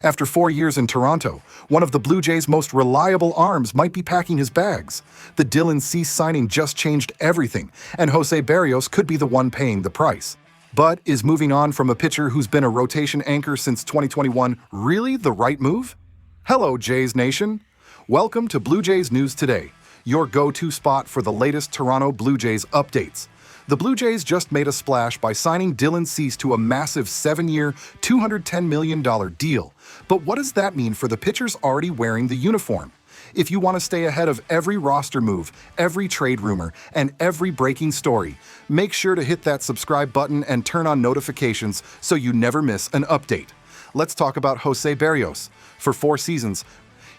After 4 years in Toronto, one of the Blue Jays' most reliable arms might be packing his bags. The Dylan Cease signing just changed everything, and Jose Berrios could be the one paying the price. But is moving on from a pitcher who's been a rotation anchor since 2021 really the right move? Hello, Jays Nation. Welcome to Blue Jays News Today, your go-to spot for the latest Toronto Blue Jays updates. The Blue Jays just made a splash by signing Dylan Cease to a massive 7-year, $210 million deal. But what does that mean for the pitchers already wearing the uniform? If you want to stay ahead of every roster move, every trade rumor, and every breaking story, make sure to hit that subscribe button and turn on notifications so you never miss an update. Let's talk about Jose Berrios. For 4 seasons,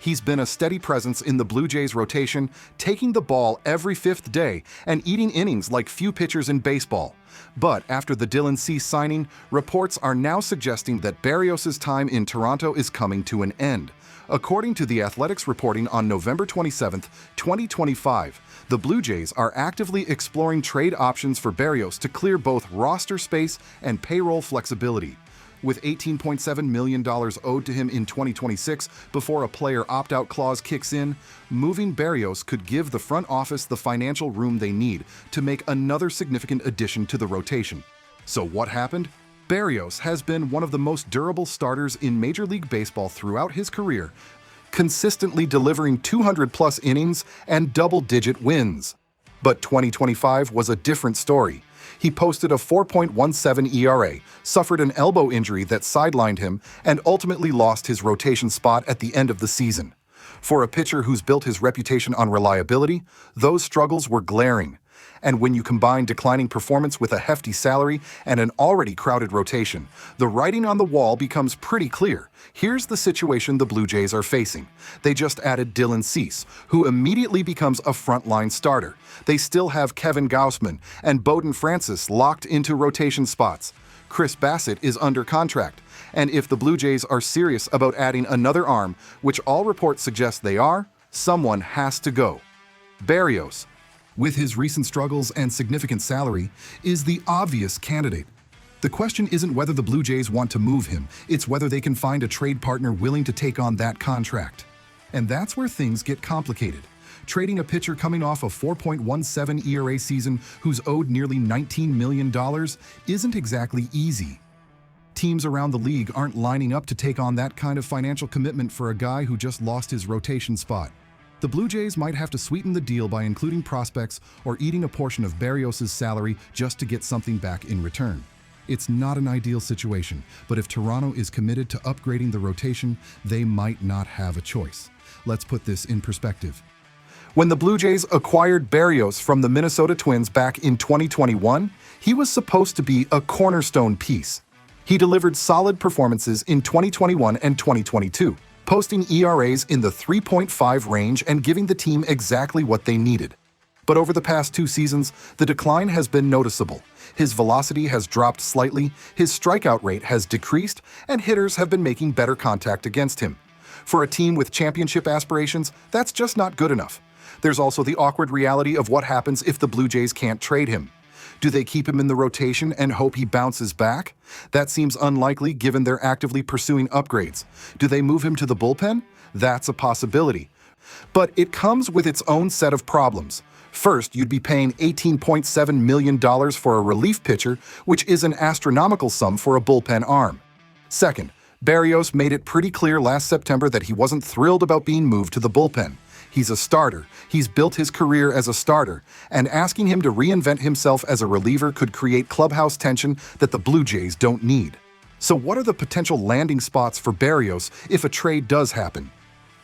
he's been a steady presence in the Blue Jays rotation, taking the ball every 5th day and eating innings like few pitchers in baseball. But after the Dylan Cease signing, reports are now suggesting that Berrios' time in Toronto is coming to an end. According to The Athletic's reporting on November 27, 2025, the Blue Jays are actively exploring trade options for Berrios to clear both roster space and payroll flexibility. With $18.7 million owed to him in 2026 before a player opt-out clause kicks in, moving Berrios could give the front office the financial room they need to make another significant addition to the rotation. So what happened? Berrios has been one of the most durable starters in Major League Baseball throughout his career, consistently delivering 200-plus innings and double-digit wins. But 2025 was a different story. He posted a 4.17 ERA, suffered an elbow injury that sidelined him, and ultimately lost his rotation spot at the end of the season. For a pitcher who's built his reputation on reliability, those struggles were glaring. And when you combine declining performance with a hefty salary and an already crowded rotation, the writing on the wall becomes pretty clear. Here's the situation the Blue Jays are facing. They just added Dylan Cease, who immediately becomes a frontline starter. They still have Kevin Gausman and Bowden Francis locked into rotation spots. Chris Bassett is under contract, and if the Blue Jays are serious about adding another arm, which all reports suggest they are, someone has to go. Berrios, with his recent struggles and significant salary, is the obvious candidate. The question isn't whether the Blue Jays want to move him, it's whether they can find a trade partner willing to take on that contract. And that's where things get complicated. Trading a pitcher coming off a 4.17 ERA season who's owed nearly $19 million isn't exactly easy. Teams around the league aren't lining up to take on that kind of financial commitment for a guy who just lost his rotation spot. The Blue Jays might have to sweeten the deal by including prospects or eating a portion of Berrios' salary just to get something back in return. It's not an ideal situation, but if Toronto is committed to upgrading the rotation, they might not have a choice. Let's put this in perspective. When the Blue Jays acquired Berrios from the Minnesota Twins back in 2021, he was supposed to be a cornerstone piece. He delivered solid performances in 2021 and 2022. Posting ERAs in the 3.5 range and giving the team exactly what they needed. But over the past 2 seasons, the decline has been noticeable. His velocity has dropped slightly, his strikeout rate has decreased, and hitters have been making better contact against him. For a team with championship aspirations, that's just not good enough. There's also the awkward reality of what happens if the Blue Jays can't trade him. Do they keep him in the rotation and hope he bounces back? That seems unlikely given they're actively pursuing upgrades. Do they move him to the bullpen? That's a possibility. But it comes with its own set of problems. First, you'd be paying $18.7 million for a relief pitcher, which is an astronomical sum for a bullpen arm. Second, Berrios made it pretty clear last September that he wasn't thrilled about being moved to the bullpen. He's a starter, he's built his career as a starter, and asking him to reinvent himself as a reliever could create clubhouse tension that the Blue Jays don't need. So what are the potential landing spots for Berrios if a trade does happen?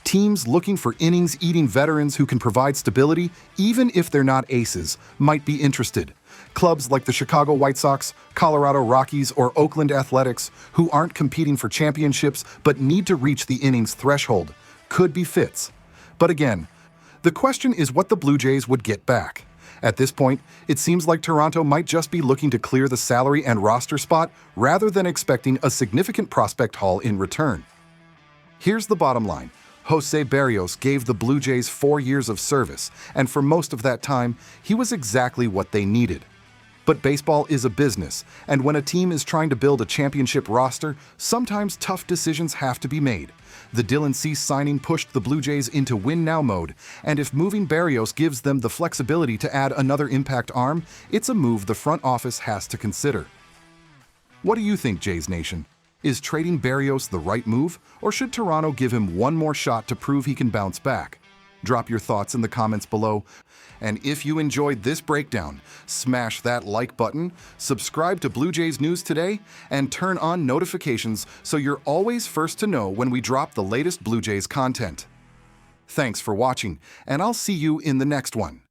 Teams looking for innings-eating veterans who can provide stability, even if they're not aces, might be interested. Clubs like the Chicago White Sox, Colorado Rockies, or Oakland Athletics, who aren't competing for championships but need to reach the innings threshold, could be fits. But again, the question is what the Blue Jays would get back. At this point, it seems like Toronto might just be looking to clear the salary and roster spot rather than expecting a significant prospect haul in return. Here's the bottom line. Jose Berrios gave the Blue Jays 4 years of service, and for most of that time, he was exactly what they needed. But baseball is a business, and when a team is trying to build a championship roster, sometimes tough decisions have to be made. The Dylan Cease signing pushed the Blue Jays into win-now mode, and if moving Berrios gives them the flexibility to add another impact arm, it's a move the front office has to consider. What do you think, Jays Nation? Is trading Berrios the right move, or should Toronto give him one more shot to prove he can bounce back? Drop your thoughts in the comments below. And if you enjoyed this breakdown, smash that like button, subscribe to Blue Jays News Today, and turn on notifications so you're always first to know when we drop the latest Blue Jays content. Thanks for watching, and I'll see you in the next one.